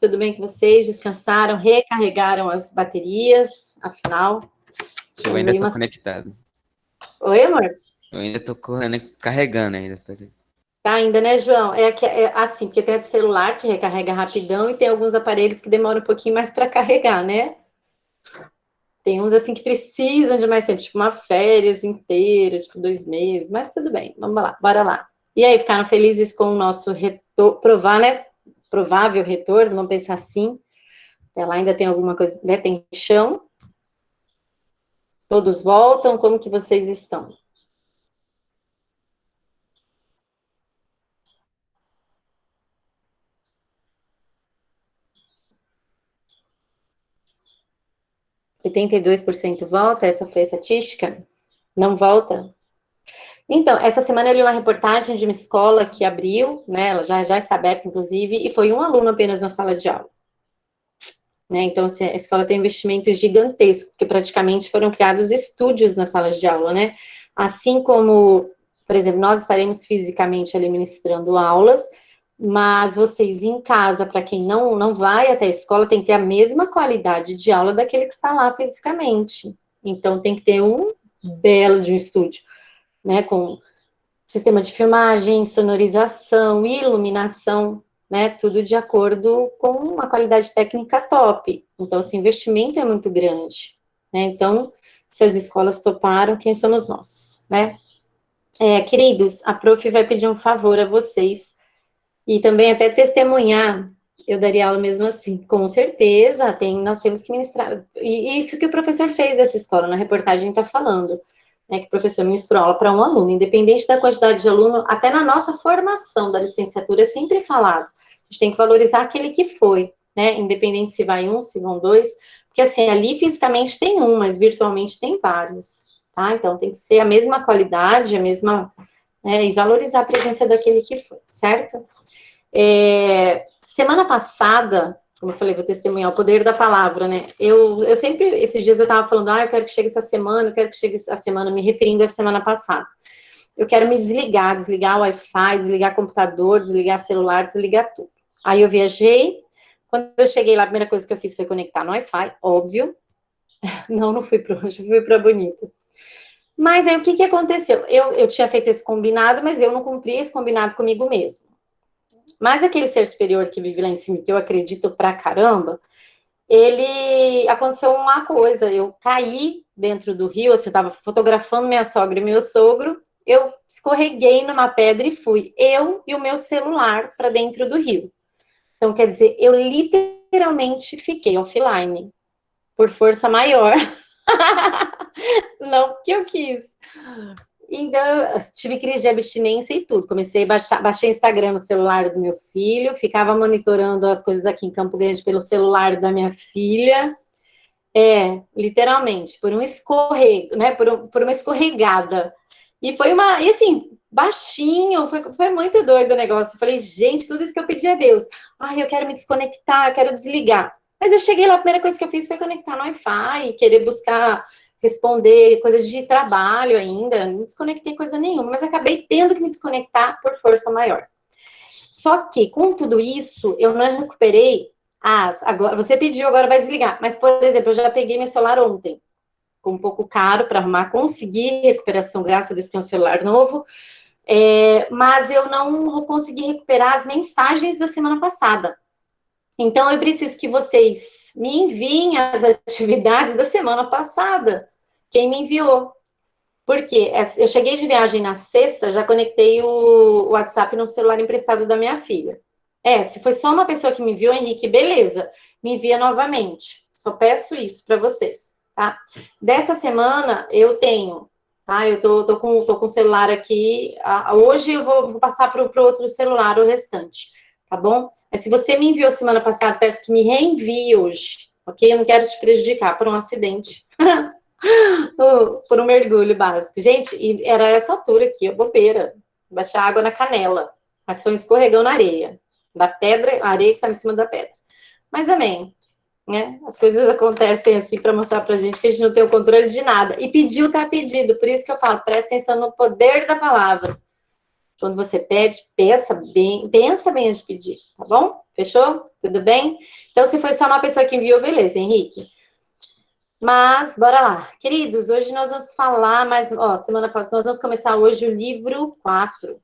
Tudo bem com vocês? Descansaram? Recarregaram as baterias? Afinal, Eu ainda tô conectado. Oi, amor? Eu ainda tô carregando ainda. Tá ainda, né, João? É assim, porque tem a de celular que recarrega rapidão e tem alguns aparelhos que demoram um pouquinho mais para carregar, né? Tem uns assim que precisam de mais tempo, tipo uma férias inteira, tipo 2 meses, mas tudo bem, vamos lá, bora lá. E aí, ficaram felizes com o nosso provável retorno, vamos pensar assim. Ela ainda tem alguma coisa, né? Tem chão. Todos voltam, como que vocês estão? E 82% volta, essa foi a estatística? Não volta? Então, essa semana eu li uma reportagem de uma escola que abriu, né, ela já está aberta, inclusive, e foi um aluno apenas na sala de aula. Né, então, assim, a escola tem um investimento gigantesco, porque praticamente foram criados estúdios nas salas de aula, né? Assim como, por exemplo, nós estaremos fisicamente ali ministrando aulas, mas vocês em casa, para quem não vai até a escola, tem que ter a mesma qualidade de aula daquele que está lá fisicamente. Então, tem que ter um belo de um estúdio, né? Com sistema de filmagem, sonorização, iluminação, né? Tudo de acordo com uma qualidade técnica top. Então, esse investimento é muito grande, né? Então, se as escolas toparam, quem somos nós, né? Queridos, a prof vai pedir um favor a vocês e também até testemunhar. Eu daria aula mesmo assim, com certeza, nós temos que ministrar. E isso que o professor fez dessa escola, na reportagem está falando, né, que o professor ministrou aula para um aluno, independente da quantidade de aluno, até na nossa formação da licenciatura é sempre falado. A gente tem que valorizar aquele que foi, né, independente se vai um, se vão dois, porque assim, ali fisicamente tem um, mas virtualmente tem vários, tá? Então tem que ser a mesma qualidade, a mesma, né, e valorizar a presença daquele que foi, certo? Semana passada, como eu falei, vou testemunhar o poder da palavra, né? Eu sempre, esses dias eu tava falando, eu quero que chegue essa semana, eu quero que chegue essa semana, me referindo à semana passada. Eu quero me desligar o Wi-Fi, desligar computador, desligar celular, desligar tudo. Aí eu viajei, quando eu cheguei lá, a primeira coisa que eu fiz foi conectar no Wi-Fi, óbvio. Não fui para hoje, fui para Bonito. Mas aí o que aconteceu? Eu tinha feito esse combinado, mas eu não cumpri esse combinado comigo mesmo. Mas aquele ser superior que vive lá em cima, que eu acredito pra caramba, aconteceu uma coisa, eu caí dentro do rio, assim, eu estava fotografando minha sogra e meu sogro, eu escorreguei numa pedra e fui, eu e o meu celular para dentro do rio. Então, quer dizer, eu literalmente fiquei offline, por força maior. Não porque eu quis. Então, eu tive crise de abstinência e tudo. Comecei a baixei Instagram no celular do meu filho, ficava monitorando as coisas aqui em Campo Grande pelo celular da minha filha. Literalmente, por um escorrego, né? Por uma escorregada. E assim, baixinho, foi muito doido o negócio. Eu falei, gente, tudo isso que eu pedi a Deus. Ai, eu quero me desconectar, eu quero desligar. Mas eu cheguei lá, a primeira coisa que eu fiz foi conectar no Wi-Fi, querer buscar responder coisas de trabalho ainda, não desconectei coisa nenhuma, mas acabei tendo que me desconectar por força maior. Só que, com tudo isso, eu não recuperei agora, você pediu, agora vai desligar. Mas, por exemplo, eu já peguei meu celular ontem, ficou um pouco caro para arrumar, consegui recuperação, graças a Deus, para um celular novo, mas eu não consegui recuperar as mensagens da semana passada. Então, eu preciso que vocês me enviem as atividades da semana passada. Quem me enviou? Porque eu cheguei de viagem na sexta, já conectei o WhatsApp no celular emprestado da minha filha. Se foi só uma pessoa que me enviou, Henrique, beleza, me envia novamente. Só peço isso para vocês, tá? Dessa semana, eu tenho, tá? Eu tô com o celular aqui. Hoje eu vou passar para o outro celular o restante, tá bom? Mas se você me enviou semana passada, peço que me reenvie hoje, ok? Eu não quero te prejudicar por um acidente. Por um mergulho básico. Gente, e era essa altura aqui, a bobeira. Bati água na canela. Mas foi um escorregão na areia. Da pedra, a areia que estava em cima da pedra. Mas amém. Né? As coisas acontecem assim para mostrar pra gente que a gente não tem o controle de nada. E pediu, tá pedido. Por isso que eu falo, presta atenção no poder da palavra. Quando você pede, pensa bem antes de pedir, tá bom? Fechou? Tudo bem? Então, se foi só uma pessoa que enviou, beleza, Henrique. Mas, bora lá. Queridos, hoje nós vamos falar mais... Ó, semana passada, nós vamos começar hoje o livro 4,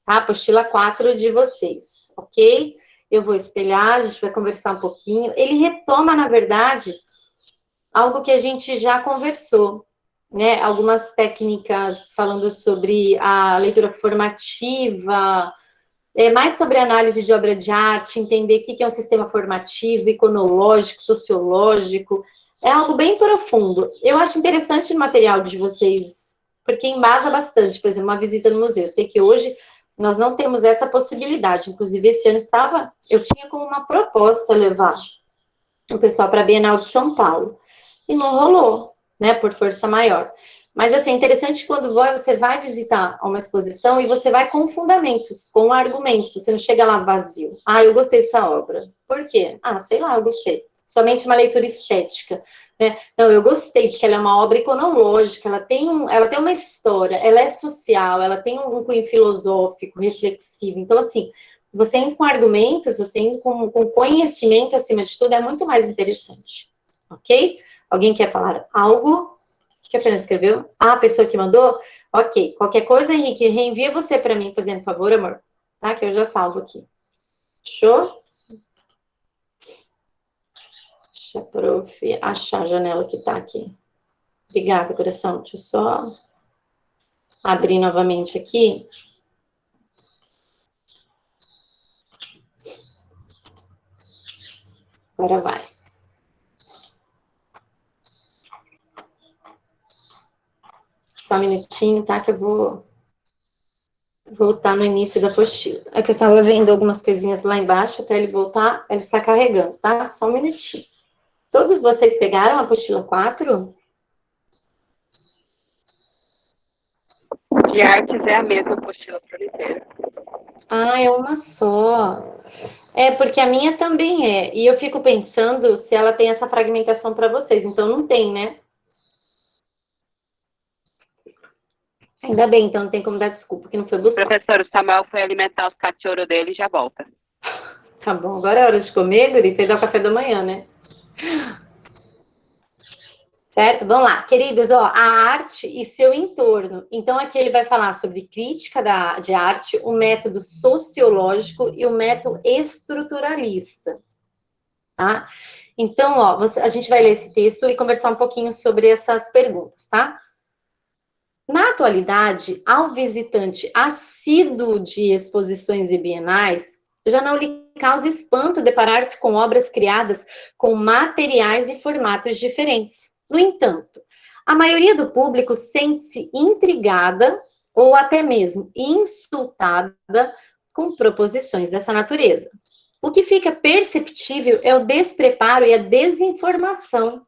tá? Apostila 4 de vocês, ok? Eu vou espelhar, a gente vai conversar um pouquinho. Ele retoma, na verdade, algo que a gente já conversou, né? Algumas técnicas falando sobre a leitura formativa, mais sobre análise de obra de arte, entender o que é um sistema formativo, iconológico, sociológico. É algo bem profundo. Eu acho interessante o material de vocês, porque embasa bastante, por exemplo, uma visita no museu. Eu sei que hoje nós não temos essa possibilidade. Inclusive, esse ano eu tinha como uma proposta levar o pessoal para a Bienal de São Paulo. E não rolou, né, por força maior. Mas, assim, é interessante quando você vai visitar uma exposição e você vai com fundamentos, com argumentos, você não chega lá vazio. Ah, eu gostei dessa obra. Por quê? Ah, sei lá, eu gostei. Somente uma leitura estética, né? Não, eu gostei, porque ela é uma obra iconológica, ela tem uma história, ela é social, ela tem um cunho filosófico, reflexivo. Então, assim, você indo com argumentos, você indo com conhecimento, acima de tudo, é muito mais interessante, ok? Alguém quer falar algo? O que a Fernanda escreveu? Ah, a pessoa que mandou? Ok. Qualquer coisa, Henrique, reenvia você para mim, fazendo favor, amor. Tá? Que eu já salvo aqui. Fechou? Deixa a prof achar a janela que tá aqui. Obrigada, coração. Deixa eu só abrir novamente aqui. Agora vai. Só um minutinho, tá? Que eu vou voltar no início da apostila. É que eu estava vendo algumas coisinhas lá embaixo, até ele voltar, ele está carregando, tá? Só um minutinho. Todos vocês pegaram a apostila 4? De artes é a mesma apostila para inteira. Ah, é uma só. É, porque a minha também é. E eu fico pensando se ela tem essa fragmentação para vocês. Então, não tem, né? Ainda bem, então não tem como dar desculpa que não foi buscar. Professor, o Samuel foi alimentar os cachorros dele e já volta. Tá bom, agora é hora de comer, Guri, para dar o café da manhã, né? Certo? Vamos lá, queridos, ó, a arte e seu entorno. Então, aqui ele vai falar sobre crítica de arte, o método sociológico e o método estruturalista, tá? Então, ó, a gente vai ler esse texto e conversar um pouquinho sobre essas perguntas, tá? Na atualidade, ao visitante assíduo de exposições e bienais, já não lhe causa espanto deparar-se com obras criadas com materiais e formatos diferentes. No entanto, a maioria do público sente-se intrigada ou até mesmo insultada com proposições dessa natureza. O que fica perceptível é o despreparo e a desinformação,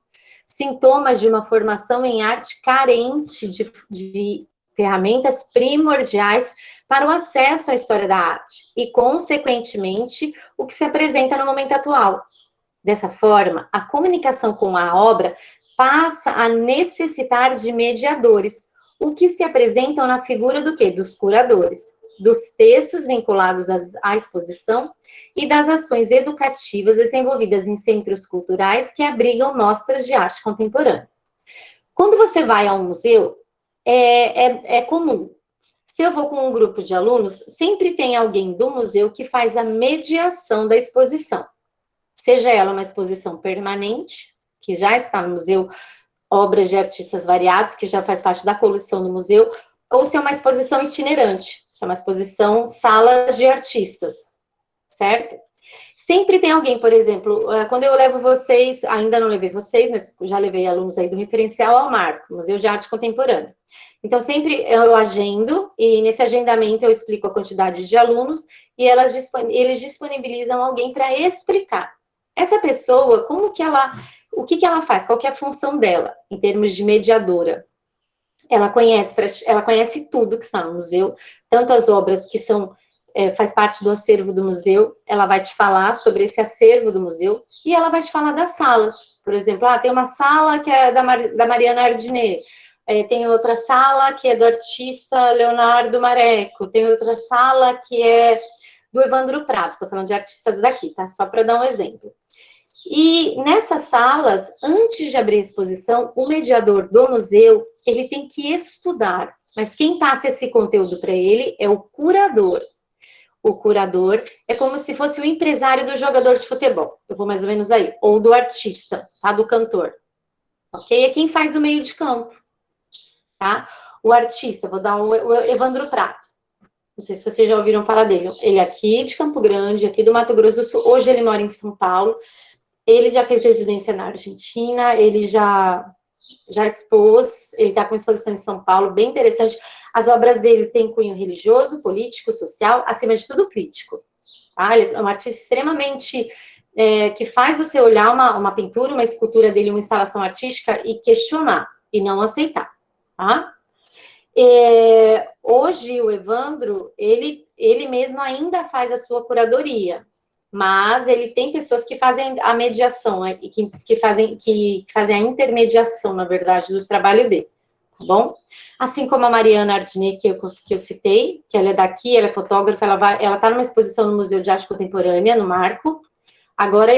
sintomas de uma formação em arte carente de ferramentas primordiais para o acesso à história da arte e, consequentemente, o que se apresenta no momento atual. Dessa forma, a comunicação com a obra passa a necessitar de mediadores, o que se apresentam na figura do quê? Dos curadores, dos textos vinculados à exposição e das ações educativas desenvolvidas em centros culturais que abrigam mostras de arte contemporânea. Quando você vai a um museu, é comum. Se eu vou com um grupo de alunos, sempre tem alguém do museu que faz a mediação da exposição. Seja ela uma exposição permanente, que já está no museu, obras de artistas variados, que já faz parte da coleção do museu, ou se é uma exposição itinerante, se é uma exposição salas de artistas, certo? Sempre tem alguém, por exemplo, quando eu levo vocês, ainda não levei vocês, mas já levei alunos aí do referencial ao Marco, Museu de Arte Contemporânea. Então, sempre eu agendo, e nesse agendamento eu explico a quantidade de alunos, e eles disponibilizam alguém para explicar. Essa pessoa, o que ela faz, qual que é a função dela, em termos de mediadora? Ela conhece tudo que está no museu, tanto as obras que faz parte do acervo do museu, ela vai te falar sobre esse acervo do museu, e ela vai te falar das salas. Por exemplo, tem uma sala que é da Mariana Ardinet, Tem outra sala que é do artista Leonardo Mareco, tem outra sala que é do Evandro Prado, estou falando de artistas daqui, tá? Só para dar um exemplo. E nessas salas, antes de abrir a exposição, o mediador do museu, ele tem que estudar, mas quem passa esse conteúdo para ele é o curador. O curador é como se fosse o empresário do jogador de futebol, eu vou mais ou menos aí, ou do artista, tá? Do cantor, ok? É quem faz o meio de campo, tá? O artista, vou dar o Evandro Prado. Não sei se vocês já ouviram falar dele. Ele é aqui de Campo Grande, aqui do Mato Grosso do Sul. Hoje ele mora em São Paulo. Ele já fez residência na Argentina, ele já expôs, ele está com uma exposição em São Paulo, bem interessante. As obras dele têm cunho religioso, político, social, acima de tudo crítico. Tá? Ele é um artista extremamente que faz você olhar uma pintura, uma escultura dele, uma instalação artística e questionar, e não aceitar. Tá? Hoje o Evandro, ele mesmo ainda faz a sua curadoria, mas ele tem pessoas que fazem a mediação, e que fazem a intermediação, na verdade, do trabalho dele, tá bom? Assim como a Mariana Ardini, que eu citei, que ela é daqui, ela é fotógrafa, ela está numa exposição no Museu de Arte Contemporânea, no Marco. Agora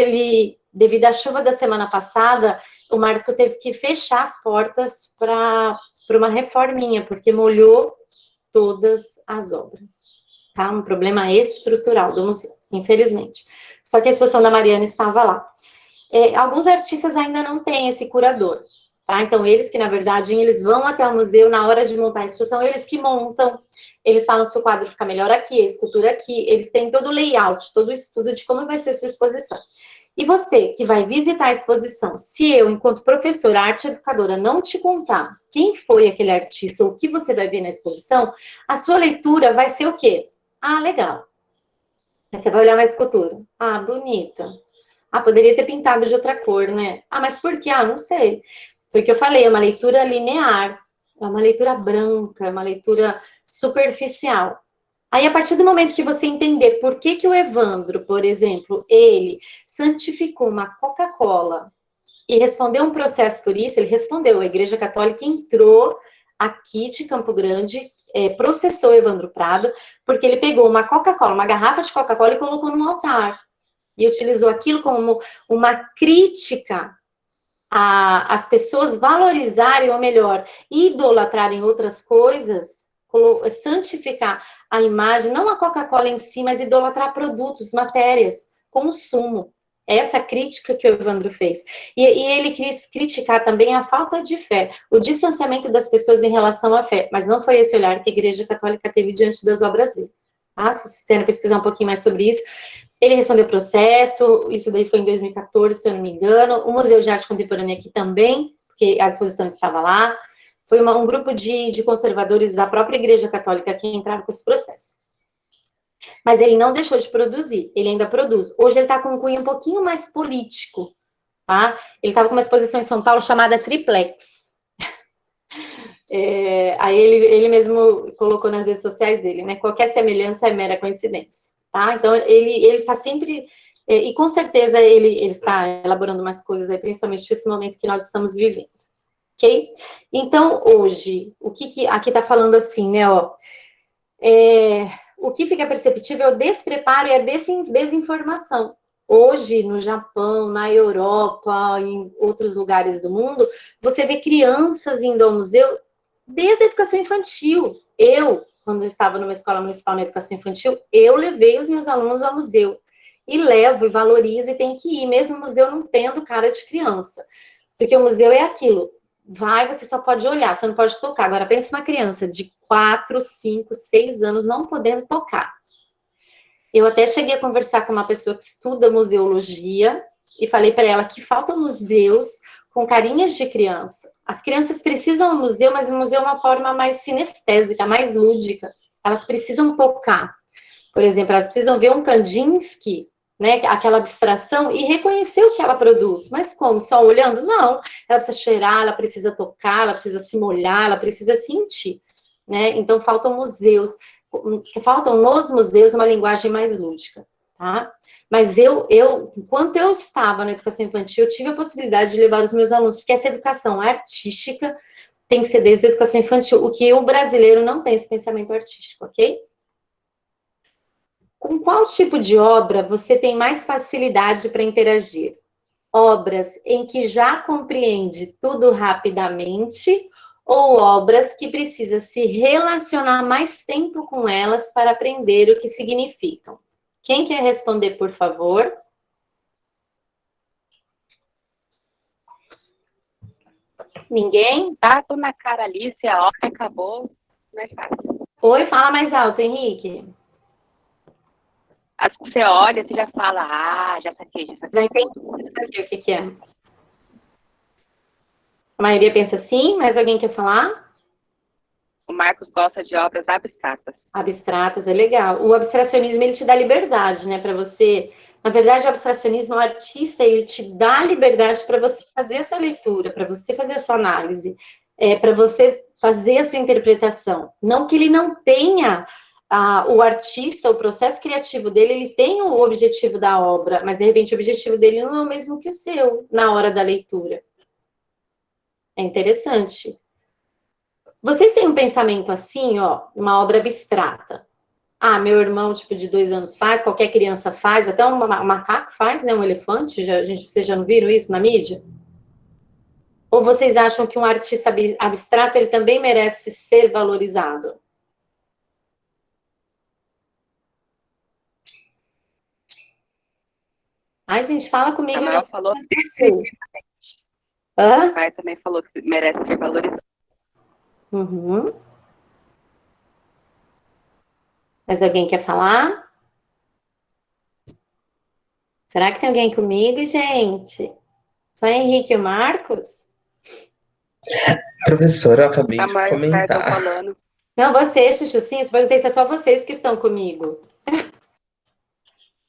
devido à chuva da semana passada, o Marco teve que fechar as portas para uma reforminha, porque molhou todas as obras, tá? Um problema estrutural do museu, infelizmente. Só que a exposição da Mariana estava lá. Alguns artistas ainda não têm esse curador, tá? Então, eles que, na verdade, eles vão até o museu, na hora de montar a exposição, eles que montam, eles falam se o quadro fica melhor aqui, a escultura aqui, eles têm todo o layout, todo o estudo de como vai ser a sua exposição. E você, que vai visitar a exposição, se eu, enquanto professora, arte educadora, não te contar quem foi aquele artista ou o que você vai ver na exposição, a sua leitura vai ser o quê? Ah, legal. Aí você vai olhar uma escultura. Ah, bonita. Ah, poderia ter pintado de outra cor, né? Ah, mas por quê? Ah, não sei. Foi o que eu falei, é uma leitura linear, é uma leitura branca, é uma leitura superficial. Aí, a partir do momento que você entender por que o Evandro, por exemplo, ele santificou uma Coca-Cola e respondeu um processo por isso, ele respondeu, a Igreja Católica entrou aqui de Campo Grande, processou Evandro Prado, porque ele pegou uma Coca-Cola, uma garrafa de Coca-Cola e colocou no altar. E utilizou aquilo como uma crítica às pessoas valorizarem, ou melhor, idolatrarem outras coisas, santificar a imagem, não a Coca-Cola em si, mas idolatrar produtos, matérias, consumo. Essa crítica que o Evandro fez. E ele quis criticar também a falta de fé, o distanciamento das pessoas em relação à fé, mas não foi esse olhar que a Igreja Católica teve diante das obras dele. Tá? Se vocês querem pesquisar um pouquinho mais sobre isso, ele respondeu o processo, isso daí foi em 2014, se eu não me engano, o Museu de Arte Contemporânea aqui também, porque a exposição estava lá, foi um grupo de conservadores da própria Igreja Católica que entraram com esse processo. Mas ele não deixou de produzir, ele ainda produz. Hoje ele está com um cunho um pouquinho mais político, tá? Ele estava com uma exposição em São Paulo chamada Triplex. Aí ele mesmo colocou nas redes sociais dele, né? Qualquer semelhança é mera coincidência, tá? Então, ele está sempre... E com certeza ele está elaborando umas coisas aí, principalmente nesse momento que nós estamos vivendo, ok? Então, hoje, o que aqui está falando assim, né, ó... o que fica perceptível é o despreparo e a desinformação. Hoje, no Japão, na Europa, em outros lugares do mundo, você vê crianças indo ao museu desde a educação infantil. Quando eu estava numa escola municipal na educação infantil, eu levei os meus alunos ao museu. E levo, e valorizo, e tem que ir, mesmo o museu não tendo cara de criança. Porque o museu é aquilo. Vai, você só pode olhar, você não pode tocar. Agora, pensa uma criança de 4, 5, 6 anos não podendo tocar. Eu até cheguei a conversar com uma pessoa que estuda museologia e falei para ela que faltam museus com carinhas de criança. As crianças precisam do museu, mas o museu é uma forma mais sinestésica, mais lúdica. Elas precisam tocar. Por exemplo, elas precisam ver um Kandinsky, né, aquela abstração, e reconhecer o que ela produz. Mas como? Só olhando? Não. Ela precisa cheirar, ela precisa tocar, ela precisa se molhar, ela precisa sentir. Né? Então, faltam nos museus uma linguagem mais lúdica. Tá? Mas enquanto eu estava na educação infantil, eu tive a possibilidade de levar os meus alunos, porque essa educação artística, tem que ser desde a educação infantil, o que o brasileiro não tem esse pensamento artístico, ok? Com qual tipo de obra você tem mais facilidade para interagir? Obras em que já compreende tudo rapidamente ou obras que precisa se relacionar mais tempo com elas para aprender o que significam? Quem quer responder, por favor? Ninguém? Tato na cara, Alice, a hora acabou, mais fácil. Oi, fala mais alto, Henrique. As que você olha, você já fala, já saquei, já Já saquei. entendi o que é. A maioria pensa sim, mas alguém quer falar? O Marcos gosta de obras abstratas. Abstratas é legal. O abstracionismo, ele te dá liberdade, né, para você... Na verdade, o abstracionismo, o artista, ele te dá liberdade para você fazer a sua leitura, para você fazer a sua análise, para você fazer a sua interpretação. Não que ele não tenha... o artista, o processo criativo dele, ele tem o objetivo da obra, mas, de repente, o objetivo dele não é o mesmo que o seu, na hora da leitura. É interessante. Vocês têm um pensamento assim, ó, uma obra abstrata. Meu irmão, tipo, de 2 anos faz, qualquer criança faz, até um macaco faz, né, um elefante, vocês já não viram isso na mídia? Ou vocês acham que um artista abstrato, ele também merece ser valorizado? Ai, gente, fala comigo. Samuel falou Hã? o pai também falou que merece ser valorizado. Uhum. Mas alguém quer falar? Será que tem alguém comigo, gente? Só Henrique e o Marcos? Professora, eu acabei de Samuel e o pai estão comentar. falando. Não, você, Chuchu, sim. Eu perguntei se é só vocês que estão comigo.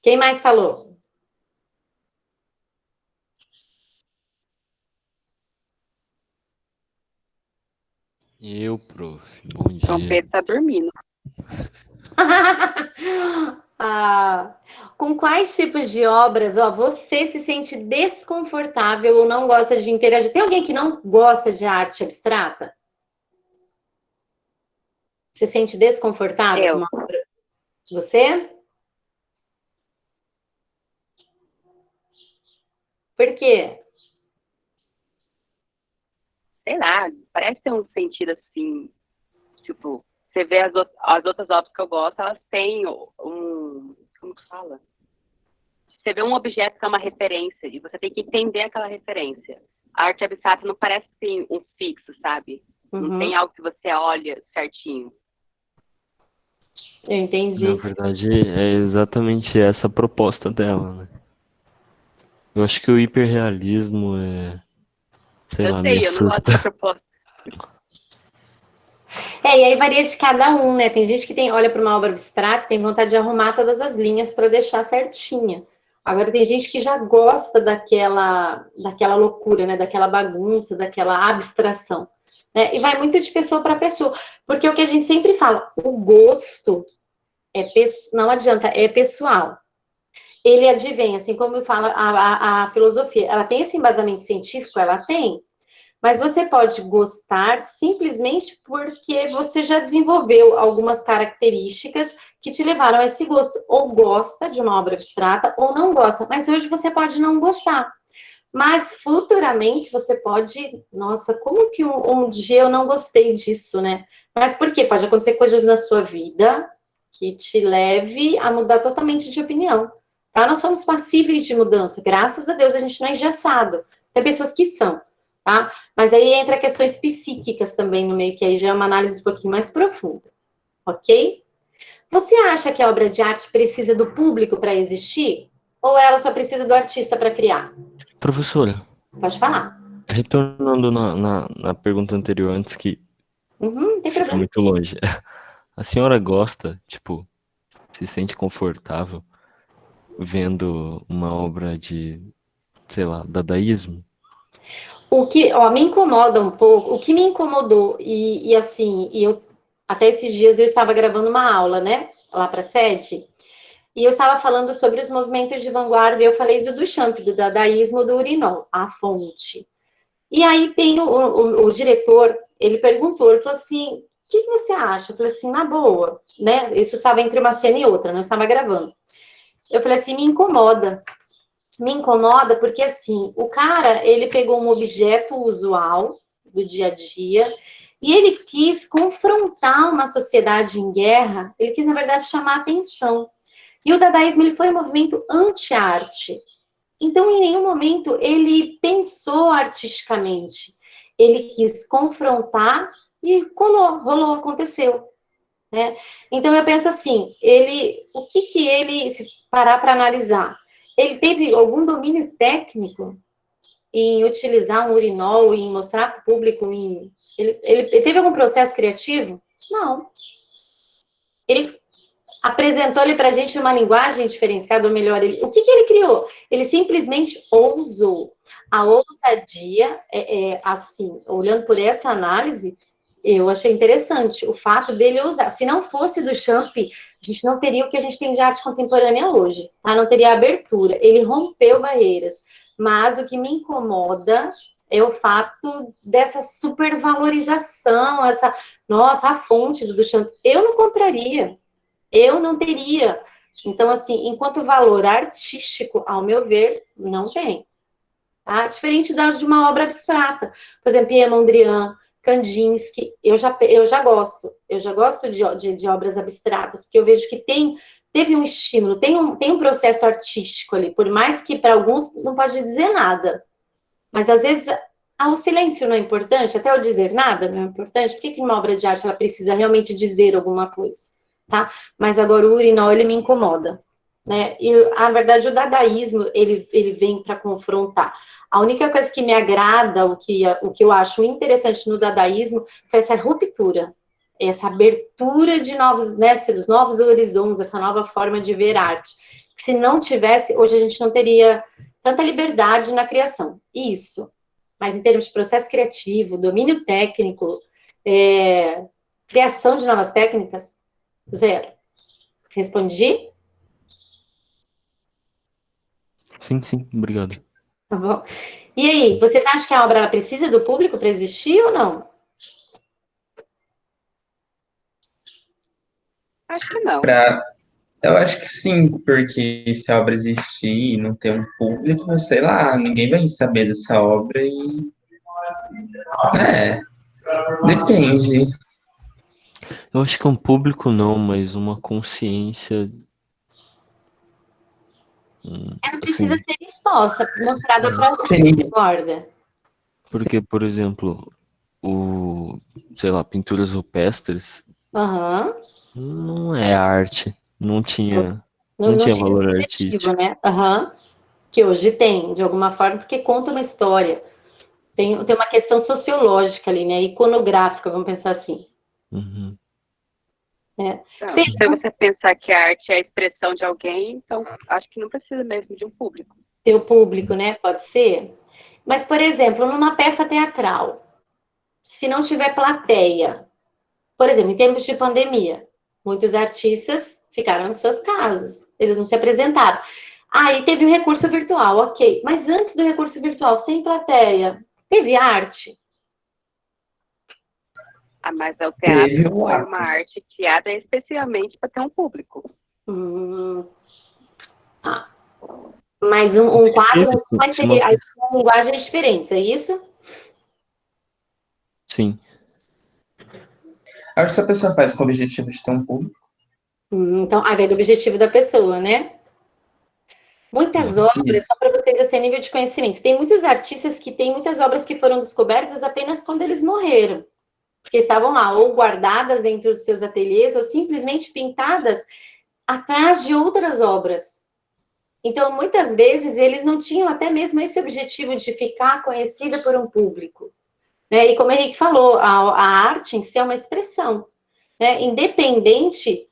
Quem mais falou? Eu, prof. Bom João dia. Pedro tá dormindo. Com quais tipos de obras, você se sente desconfortável ou não gosta de interagir? Tem alguém que não gosta de arte abstrata? Se sente desconfortável com Eu. uma obra? Você? Por quê? Sei lá, parece ter um sentido assim, tipo, você vê as outras obras que eu gosto, elas têm como que fala? Você vê um objeto que é uma referência e você tem que entender aquela referência. A arte abstrata não parece assim, um fixo, sabe? Não tem algo que você olha certinho. Eu entendi. Na verdade, é exatamente essa a proposta dela, né? Eu acho que o hiperrealismo sei Eu lá, me sei, eu não gosto assusta. da proposta. E aí varia de cada um, né? Tem gente que olha para uma obra abstrata e tem vontade de arrumar todas as linhas para deixar certinha. Agora tem gente que já gosta daquela loucura, né? Daquela bagunça, daquela abstração. Né? E vai muito de pessoa para pessoa. Porque o que a gente sempre fala, o gosto não adianta, é pessoal. Ele advém, assim como fala a filosofia. Ela tem esse embasamento científico? Ela tem. Mas você pode gostar simplesmente porque você já desenvolveu algumas características que te levaram a esse gosto. Ou gosta de uma obra abstrata, ou não gosta. Mas hoje você pode não gostar. Mas futuramente você pode... Nossa, como que um dia eu não gostei disso, né? Mas por quê? Pode acontecer coisas na sua vida que te leve a mudar totalmente de opinião. Tá? Nós somos passíveis de mudança. Graças a Deus a gente não é engessado. Tem pessoas que são. Tá? Mas aí entra questões psíquicas também no meio, que aí já é uma análise um pouquinho mais profunda, ok? Você acha que a obra de arte precisa do público para existir? Ou ela só precisa do artista para criar? Professora, Pode falar. retornando na pergunta anterior, antes que Não tem fique problema. muito longe. A senhora gosta, tipo, se sente confortável vendo uma obra de, sei lá, dadaísmo? O que me incomoda um pouco, o que me incomodou, até esses dias eu estava gravando uma aula, né, lá para a sede, e eu estava falando sobre os movimentos de vanguarda, e eu falei do Duchamp, do dadaísmo, do Urinol, a fonte. E aí tem o diretor, ele perguntou, ele falou assim, o que você acha? Eu falei assim, na boa, né? Isso estava entre uma cena e outra, não estava gravando. Eu falei assim, me incomoda. Me incomoda porque, assim, o cara, ele pegou um objeto usual do dia a dia e ele quis confrontar uma sociedade em guerra, ele quis, na verdade, chamar atenção. E o dadaísmo, ele foi um movimento anti-arte. Então, em nenhum momento, ele pensou artisticamente. Ele quis confrontar e rolou, aconteceu. Né? Então, eu penso assim, o que ele, se parar para analisar, ele teve algum domínio técnico em utilizar um urinol, em mostrar para o público, ele teve algum processo criativo? Não. Ele apresentou ele para a gente numa linguagem diferenciada, ou melhor, o que ele criou? Ele simplesmente ousou. A ousadia, assim, olhando por essa análise, eu achei interessante o fato dele ousar. Se não fosse do Champ, a gente não teria o que a gente tem de arte contemporânea hoje, tá? Não teria abertura. Ele rompeu barreiras. Mas o que me incomoda é o fato dessa supervalorização, nossa, a fonte do Champ. Eu não compraria. Eu não teria. Então, assim, enquanto valor artístico, ao meu ver, não tem. Tá? Diferente de uma obra abstrata. Por exemplo, Pierre Mondrian, Kandinsky, eu já gosto. Eu já gosto de obras abstratas, porque eu vejo que teve um estímulo, tem um processo artístico ali, por mais que para alguns não pode dizer nada. Mas, às vezes, o silêncio não é importante, até o dizer nada não é importante. Por que uma obra de arte ela precisa realmente dizer alguma coisa? Tá? Mas agora o urinol, ele me incomoda, né? E, na verdade, o dadaísmo, ele vem para confrontar. A única coisa que me agrada, o que eu acho interessante no dadaísmo, foi essa ruptura, essa abertura de novos, né, dos novos horizontes, essa nova forma de ver arte. Se não tivesse, hoje a gente não teria tanta liberdade na criação. Isso. Mas em termos de processo criativo, domínio técnico, criação de novas técnicas, zero. Respondi? Sim, sim, obrigado. Tá bom. E aí, vocês acham que a obra ela precisa do público para existir ou não? Acho que não. Eu acho que sim, porque se a obra existir e não ter um público, sei lá, ninguém vai saber dessa obra e. É, depende. Eu acho que é um público não, mas uma consciência. Ela precisa Assim, ser exposta, mostrada para Sim. concorda. porque, por exemplo, sei lá, pinturas rupestres Aham. não é arte, não tinha Não tinha esse valor objetivo, artístico. né? Aham. Que hoje tem, de alguma forma, porque conta uma história. Tem uma questão sociológica ali, né? Iconográfica, vamos pensar assim. Uhum. Né? Não, Fê, se você pensar que a arte é a expressão de alguém, então acho que não precisa mesmo de um público. Teu público, né? Pode ser. Mas, por exemplo, numa peça teatral, se não tiver plateia, por exemplo, em tempos de pandemia, muitos artistas ficaram nas suas casas, eles não se apresentaram. Aí teve o recurso virtual, ok. Mas antes do recurso virtual, sem plateia, teve arte? Mas o Teve teatro o foi ato. uma arte criada especialmente para ter um público. Tá. Mas um quadro, mas Se uma... seria com linguagens diferentes, é isso? Sim. Acho que se a pessoa faz com o objetivo de ter um público, Então, aí vem do objetivo da pessoa, né? Muitas obras, só para vocês assim, a nível de conhecimento, tem muitos artistas que têm muitas obras que foram descobertas apenas quando eles morreram, porque estavam lá ou guardadas dentro dos seus ateliês ou simplesmente pintadas atrás de outras obras. Então, muitas vezes, eles não tinham até mesmo esse objetivo de ficar conhecida por um público. Né? E como o Henrique falou, a arte em si é uma expressão. Né? Independente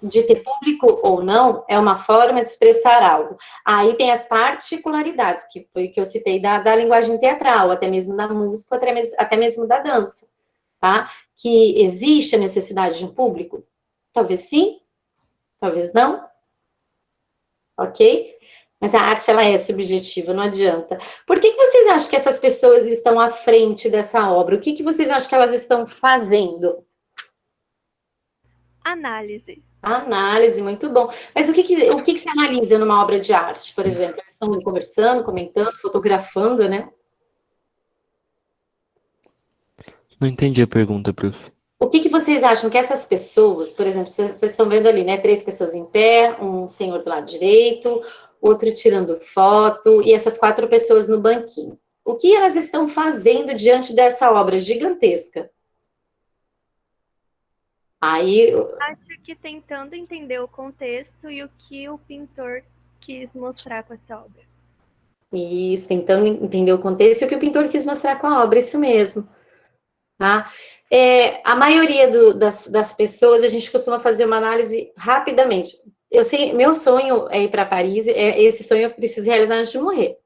de ter público ou não, é uma forma de expressar algo. Aí tem as particularidades, que foi o que eu citei da linguagem teatral, até mesmo da música, até mesmo da dança. Tá? Que existe a necessidade de um público? Talvez sim, talvez não. Ok? Mas a arte, ela é subjetiva, não adianta. Por que vocês acham que essas pessoas estão à frente dessa obra? O que vocês acham que elas estão fazendo? Análise. Análise, muito bom. Mas o que se analisa numa obra de arte, por exemplo? Eles estão conversando, comentando, fotografando, né? Não entendi a pergunta, prof. O que vocês acham que essas pessoas, por exemplo, vocês estão vendo ali, né? 3 pessoas em pé, um senhor do lado direito, outro tirando foto, e essas 4 pessoas no banquinho. O que elas estão fazendo diante dessa obra gigantesca? Aí, Acho que tentando entender o contexto e o que o pintor quis mostrar com essa obra. isso, tentando entender o contexto e o que o pintor quis mostrar com a obra, isso mesmo. Tá? A maioria das pessoas, a gente costuma fazer uma análise rapidamente. Eu sei, meu sonho é ir para Paris, esse sonho eu preciso realizar antes de morrer.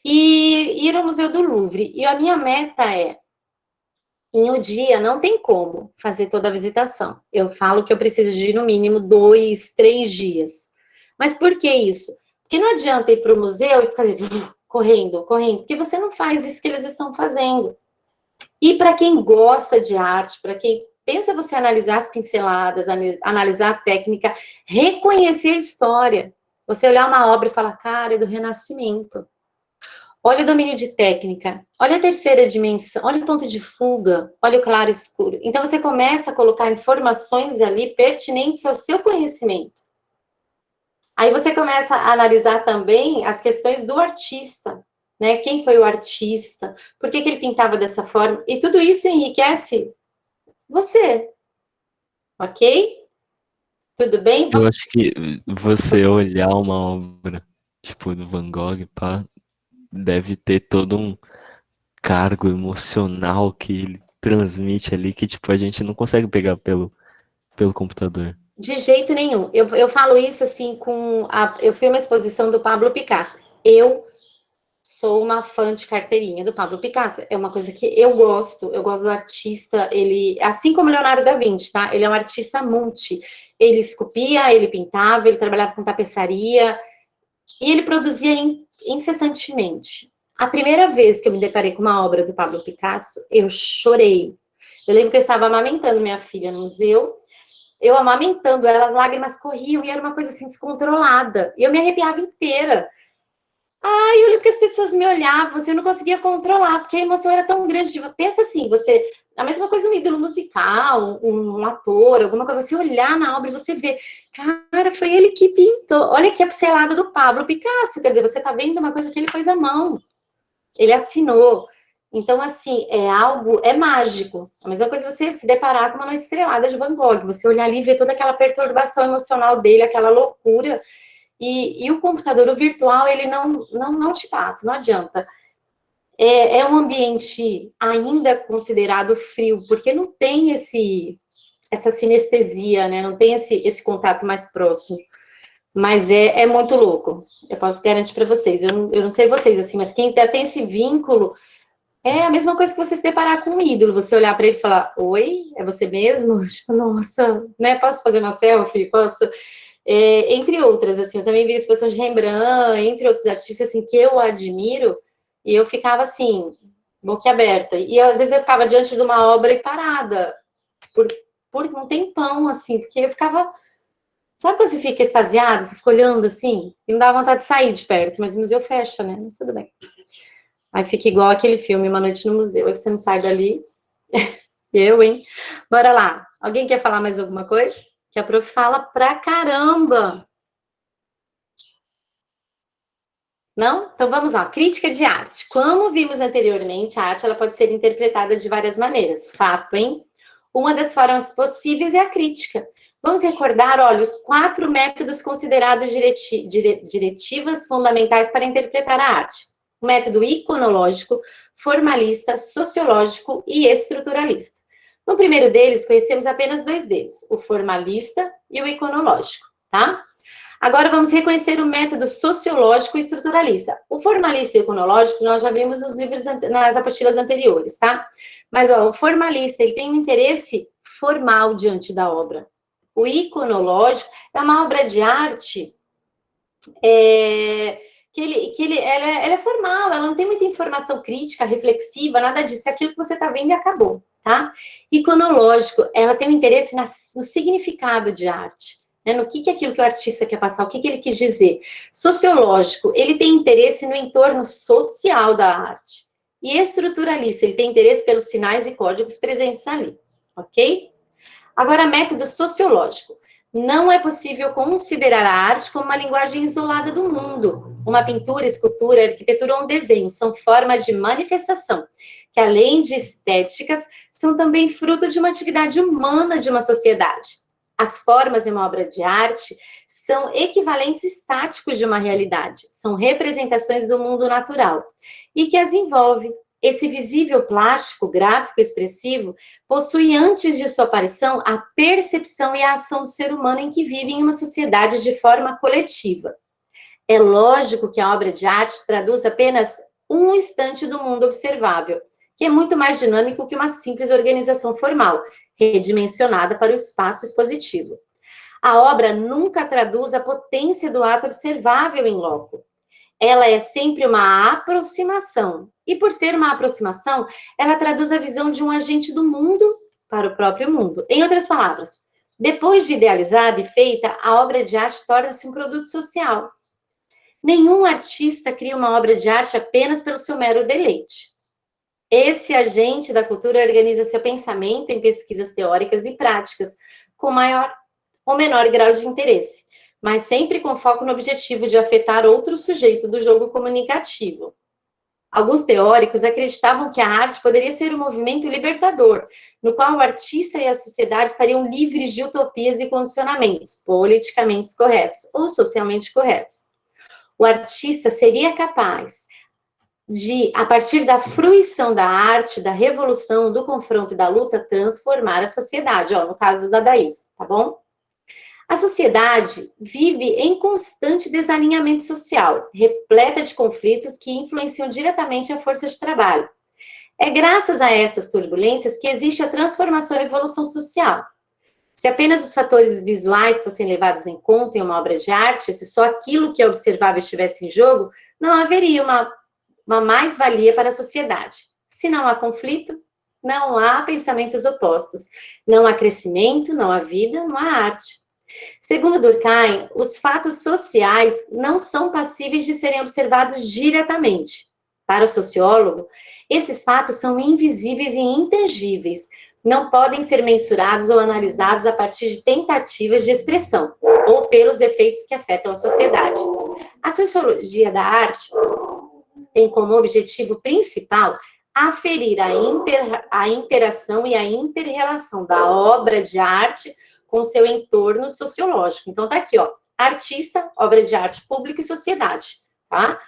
E ir ao Museu do Louvre. E a minha meta é, em um dia, não tem como fazer toda a visitação. Eu falo que eu preciso de, no mínimo, 2, 3 dias. Mas por que isso? Porque não adianta ir para o museu e ficar correndo, porque você não faz isso que eles estão fazendo. E para quem gosta de arte, para quem pensa você analisar as pinceladas, analisar a técnica, reconhecer a história. Você olhar uma obra e falar, cara, é do Renascimento. Olha o domínio de técnica, olha a terceira dimensão, olha o ponto de fuga, olha o claro e escuro. Então você começa a colocar informações ali pertinentes ao seu conhecimento. Aí você começa a analisar também as questões do artista, né? Quem foi o artista? Por que ele pintava dessa forma? E tudo isso enriquece você, ok? Tudo bem? Eu acho que você olhar uma obra, tipo, do Van Gogh, pá, deve ter todo um cargo emocional que ele transmite ali que, tipo, a gente não consegue pegar pelo computador. De jeito nenhum. Eu falo isso assim eu fui a uma exposição do Pablo Picasso. Eu sou uma fã de carteirinha do Pablo Picasso. É uma coisa que eu gosto do artista, ele, assim como Leonardo da Vinci, tá? Ele é um artista multi. Ele esculpia, ele pintava, ele trabalhava com tapeçaria e ele produzia incessantemente. A primeira vez que eu me deparei com uma obra do Pablo Picasso, eu chorei. Eu lembro que eu estava amamentando minha filha no museu, eu amamentando ela, as lágrimas corriam e era uma coisa assim descontrolada. E eu me arrepiava inteira. Ai, eu lembro que as pessoas me olhavam, assim, eu não conseguia controlar, porque a emoção era tão grande. Tipo, pensa assim, a mesma coisa um ídolo musical, um ator, alguma coisa, você olhar na obra e você ver, cara, foi ele que pintou. Olha aqui a pincelada do Pablo Picasso, quer dizer, você tá vendo uma coisa que ele pôs à mão, ele assinou. Então, assim, é mágico. A mesma coisa você se deparar com uma noite estrelada de Van Gogh, você olhar ali e ver toda aquela perturbação emocional dele, aquela loucura. E o computador, o virtual, ele não te passa, não adianta. É um ambiente ainda considerado frio, porque não tem essa sinestesia, né? Não tem esse contato mais próximo. Mas é muito louco. Eu posso garantir para vocês. Eu não sei vocês, assim, mas quem tem esse vínculo é a mesma coisa que você se deparar com um ídolo. Você olhar para ele e falar, oi, é você mesmo? Tipo, nossa, né? Posso fazer uma selfie? Posso... entre outras, assim, eu também vi a exposição de Rembrandt, entre outros artistas, assim, que eu admiro, e eu ficava, assim, boquiaberta. E às vezes eu ficava diante de uma obra e parada, por um tempão, assim, porque eu ficava... Sabe quando você fica extasiada, você fica olhando, assim, e não dá vontade de sair de perto, mas o museu fecha, né? Mas tudo bem. Aí fica igual aquele filme, Uma Noite no Museu, aí você não sai dali. Eu, hein? Bora lá. Alguém quer falar mais alguma coisa? Que a prof fala pra caramba. Não? Então vamos lá. Crítica de arte. Como vimos anteriormente, a arte ela pode ser interpretada de várias maneiras. Fato, hein? Uma das formas possíveis é a crítica. Vamos recordar, olha, os 4 métodos considerados diretivas fundamentais para interpretar a arte. O método iconológico, formalista, sociológico e estruturalista. No primeiro deles, conhecemos apenas 2 deles, o formalista e o iconológico, tá? Agora vamos reconhecer o método sociológico e estruturalista. O formalista e o iconológico nós já vimos nos livros, nas apostilas anteriores, tá? Mas ó, o formalista, ele tem um interesse formal diante da obra. O iconológico é uma obra de arte ela é formal, ela não tem muita informação crítica, reflexiva, nada disso. É aquilo que você está vendo e acabou, tá? Iconológico, ela tem um interesse no significado de arte, né? No que é aquilo que o artista quer passar, o que ele quis dizer. Sociológico, ele tem interesse no entorno social da arte. E estruturalista, ele tem interesse pelos sinais e códigos presentes ali, ok? Agora, método sociológico. Não é possível considerar a arte como uma linguagem isolada do mundo. Uma pintura, escultura, arquitetura ou um desenho são formas de manifestação, que além de estéticas, são também fruto de uma atividade humana de uma sociedade. As formas em uma obra de arte são equivalentes estáticos de uma realidade, são representações do mundo natural, e que as envolve. Esse visível plástico, gráfico, expressivo, possui antes de sua aparição a percepção e a ação do ser humano em que vive em uma sociedade de forma coletiva. É lógico que a obra de arte traduz apenas um instante do mundo observável, que é muito mais dinâmico que uma simples organização formal, redimensionada para o espaço expositivo. A obra nunca traduz a potência do ato observável em loco. Ela é sempre uma aproximação. E por ser uma aproximação, ela traduz a visão de um agente do mundo para o próprio mundo. Em outras palavras, depois de idealizada e feita, a obra de arte torna-se um produto social. Nenhum artista cria uma obra de arte apenas pelo seu mero deleite. Esse agente da cultura organiza seu pensamento em pesquisas teóricas e práticas, com maior ou menor grau de interesse, mas sempre com foco no objetivo de afetar outro sujeito do jogo comunicativo. Alguns teóricos acreditavam que a arte poderia ser um movimento libertador, no qual o artista e a sociedade estariam livres de utopias e condicionamentos politicamente corretos ou socialmente corretos. O artista seria capaz de, a partir da fruição da arte, da revolução, do confronto e da luta, transformar a sociedade, no caso do dadaísmo, tá bom? A sociedade vive em constante desalinhamento social, repleta de conflitos que influenciam diretamente a força de trabalho. É graças a essas turbulências que existe a transformação e evolução social. Se apenas os fatores visuais fossem levados em conta em uma obra de arte, se só aquilo que é observável estivesse em jogo, não haveria uma mais-valia para a sociedade. Se não há conflito, não há pensamentos opostos. Não há crescimento, não há vida, não há arte. Segundo Durkheim, os fatos sociais não são passíveis de serem observados diretamente. Para o sociólogo, esses fatos são invisíveis e intangíveis, não podem ser mensurados ou analisados a partir de tentativas de expressão, ou pelos efeitos que afetam a sociedade. A sociologia da arte tem como objetivo principal aferir a interação e a inter-relação da obra de arte com seu entorno sociológico. Então, tá aqui, artista, obra de arte, público e sociedade, tá?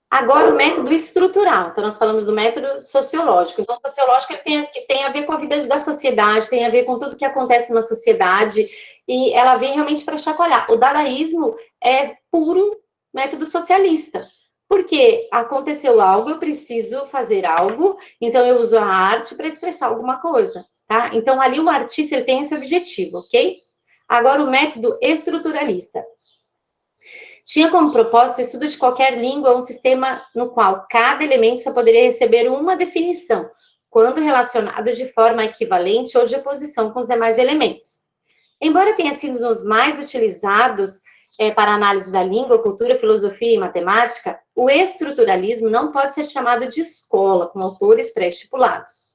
Agora, o método estrutural. Então, nós falamos do método sociológico. Então, o sociológico ele tem a ver com a vida da sociedade, tem a ver com tudo que acontece na sociedade, e ela vem realmente para chacoalhar. O dadaísmo é puro método socialista. Porque aconteceu algo, eu preciso fazer algo, então eu uso a arte para expressar alguma coisa, tá? Então, ali o artista ele tem esse objetivo, ok? Agora, o método estruturalista. Tinha como propósito o estudo de qualquer língua, um sistema no qual cada elemento só poderia receber uma definição, quando relacionado de forma equivalente ou de oposição com os demais elementos. Embora tenha sido dos mais utilizados para análise da língua, cultura, filosofia e matemática, o estruturalismo não pode ser chamado de escola, com autores pré-estipulados.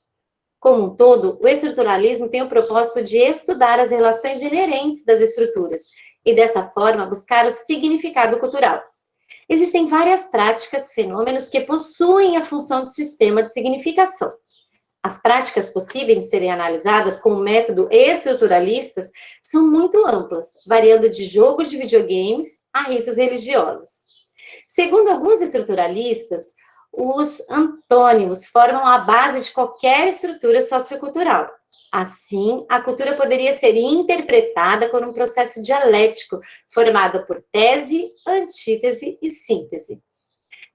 Como um todo, o estruturalismo tem o propósito de estudar as relações inerentes das estruturas e, dessa forma, buscar o significado cultural. Existem várias práticas, fenômenos que possuem a função de sistema de significação. As práticas possíveis de serem analisadas com o método estruturalistas são muito amplas, variando de jogos de videogames a ritos religiosos. Segundo alguns estruturalistas, os antônimos formam a base de qualquer estrutura sociocultural. Assim, a cultura poderia ser interpretada como um processo dialético, formado por tese, antítese e síntese.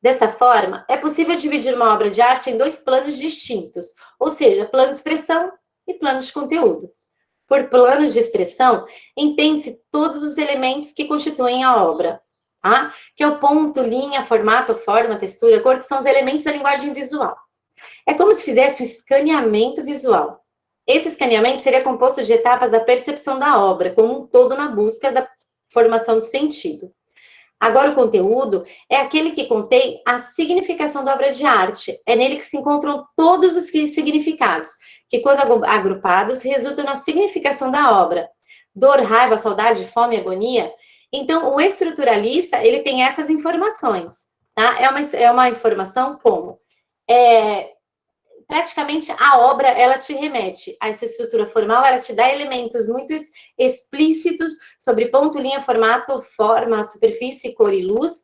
Dessa forma, é possível dividir uma obra de arte em dois planos distintos, ou seja, plano de expressão e plano de conteúdo. Por planos de expressão, entende-se todos os elementos que constituem a obra, tá? Que é o ponto, linha, formato, forma, textura, cor, que são os elementos da linguagem visual. É como se fizesse um escaneamento visual. Esse escaneamento seria composto de etapas da percepção da obra, como um todo na busca da formação do sentido. Agora, o conteúdo é aquele que contém a significação da obra de arte. É nele que se encontram todos os significados, que, quando agrupados, resultam na significação da obra. Dor, raiva, saudade, fome, agonia. Então, o estruturalista, ele tem essas informações, tá? É uma informação como... praticamente a obra, ela te remete a essa estrutura formal, ela te dá elementos muito explícitos sobre ponto, linha, formato, forma, superfície, cor e luz.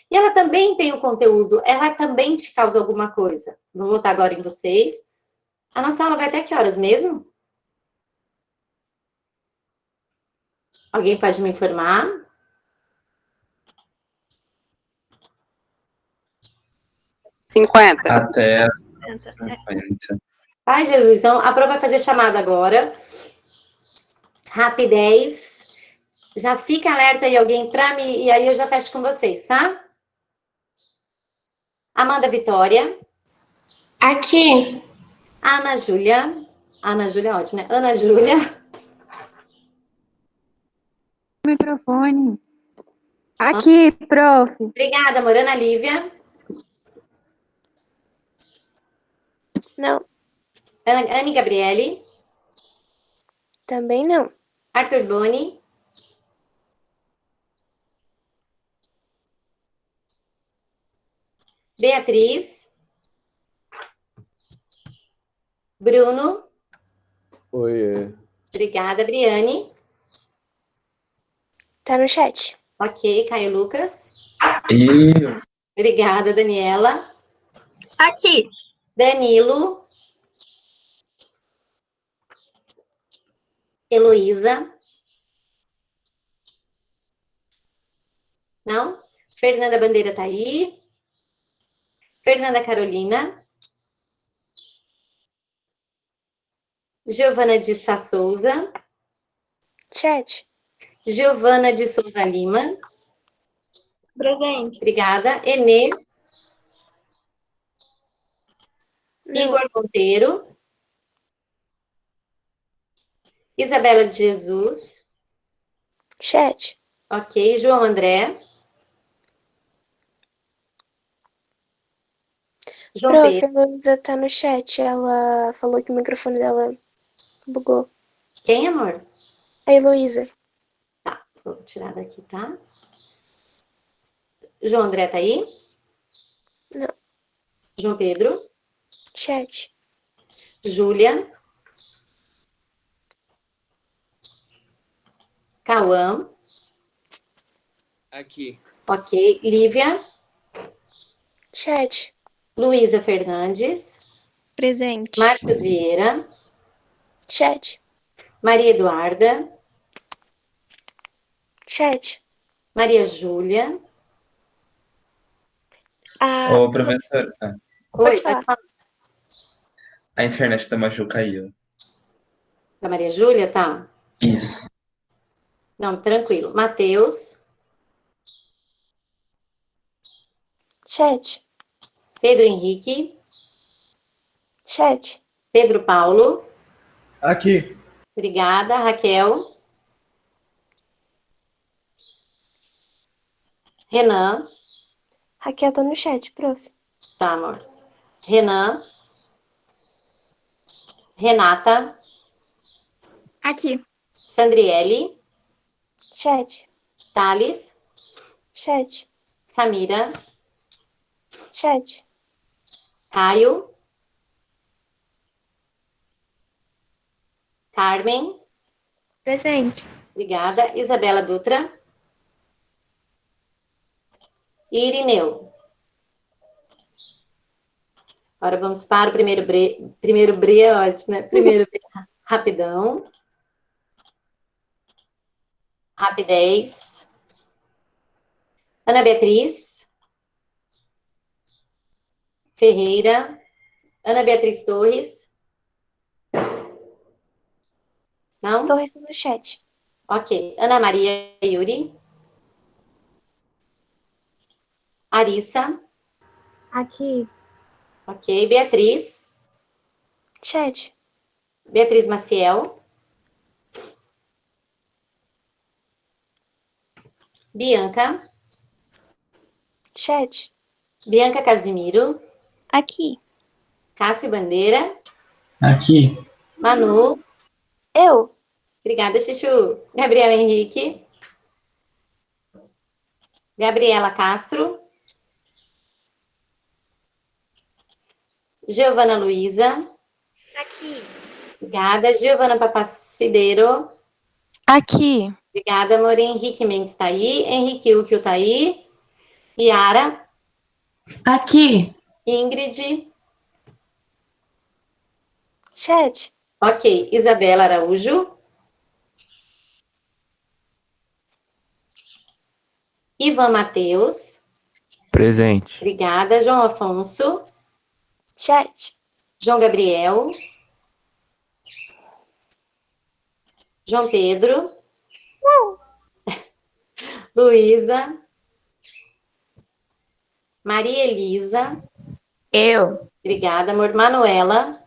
E ela também tem o conteúdo, ela também te causa alguma coisa. Vou voltar agora em vocês. A nossa aula vai até que horas mesmo? Alguém pode me informar? Até as 50. 50. Ai, Jesus, então a prova vai fazer chamada agora. Rapidez. Já fica alerta aí alguém para mim, e aí eu já fecho com vocês, tá? Amanda Vitória. Aqui. Ana Júlia. Ana Júlia é ótimo, né? Ana Júlia. Microfone. Aqui, prof. Obrigada, amor. Ana Lívia. Não, Anne Gabriele. também não. Arthur Boni. Beatriz. Bruno. Oiê. Obrigada, Briane. Tá no chat. Ok, Caio Lucas. E Obrigada, Daniela. Aqui. Danilo. Heloísa. Não? Fernanda Bandeira tá aí. Fernanda Carolina. Giovana de Sá Souza. Chat. Giovana de Souza Lima. Presente. Obrigada. Enê. Não. Igor Monteiro. Isabela de Jesus. Chat. Ok. João André. João Prof, Pedro. a Luísa tá no chat. Ela falou que o microfone dela bugou. Quem, amor? A Heloísa. Tá, vou tirar daqui, tá? João André tá aí? Não. João Pedro. Chat. Júlia. Cauã. Aqui. Ok. Lívia. Chat. Luísa Fernandes. Presente. Marcos Vieira. Chat. Maria Eduarda. Chat. Maria Júlia. ô, professor, Oi, falar. pode falar. a internet da Maju caiu. Da Maria Júlia, tá? Isso. Não, tranquilo. Matheus. Chat. Pedro Henrique. Chat. Pedro Paulo. Aqui. Obrigada. Raquel. Renan. Raquel tá no chat, prof. Tá, amor. Renan. Renata. Aqui. Sandriele. Chat. Thales. Chat. Samira. Chat. Caio. Carmen. Presente. Obrigada. Isabela Dutra. E Irineu. Agora vamos para o primeiro bre é ótimo, né? Primeiro bre, rapidão. Rapidez. Ana Beatriz. Ferreira. Ana Beatriz Torres. Não? Tô respondendo no chat. Ok. Ana Maria Yuri. Arissa. Aqui. Ok. Beatriz. Chat. Beatriz Maciel. Bianca. Chat. Bianca Casimiro. Aqui. Cássio Bandeira. Aqui. Manu. Eu. Obrigada, Chuchu. Gabriel Henrique. Gabriela Castro. Giovana Luiza. Aqui. Obrigada. Giovana Papacideiro. Aqui. Obrigada, amor. Henrique Mendes está aí. Henrique Ukio está aí. Yara. Aqui. Ingrid. Chat. Ok. Isabela Araújo. Ivan Matheus. Presente. Obrigada. João Afonso. Chat. João Gabriel. João Pedro. Luísa. Maria Elisa. Eu. Obrigada, amor. Manuela.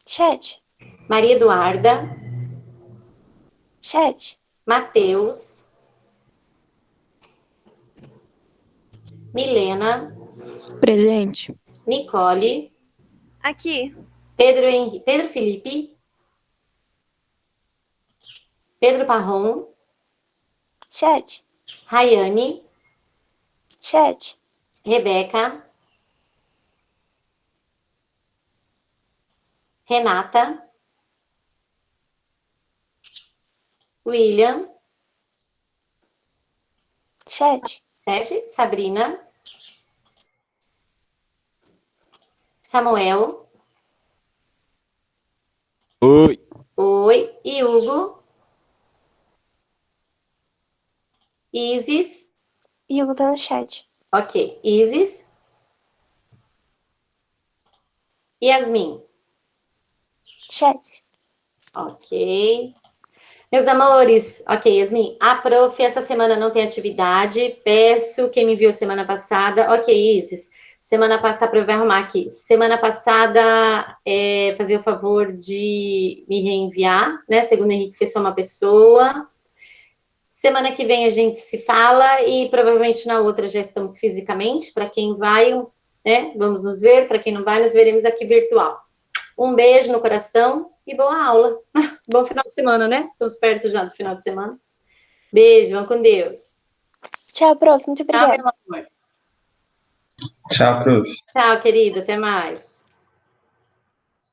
Chat. Maria Eduarda. Chat. Matheus. Milena. Presente. Nicole. Aqui. Pedro Felipe. Pedro Parron. Chat. Rayane. Chat. Rebeca. Renata. William. Chat. 7. Sabrina. Samuel. Oi. Oi. E Hugo. Isis. E Hugo tá no chat. Ok. Isis. Yasmin. Chat. Ok. Meus amores, ok, Yasmin, a prof essa semana não tem atividade, peço quem me viu semana passada, ok, Isis, semana passada, a prof vai arrumar aqui, semana passada, fazer o favor de me reenviar, né, segundo o Henrique fez só uma pessoa, semana que vem a gente se fala e provavelmente na outra já estamos fisicamente, para quem vai, né, vamos nos ver, para quem não vai, nos veremos aqui virtual. Um beijo no coração e boa aula. Bom final de semana, né? Estamos perto já do final de semana. Beijo, vão com Deus. Tchau, prof. Muito Tchau, obrigada. meu amor. Tchau, prof. Tchau, querido. Até mais.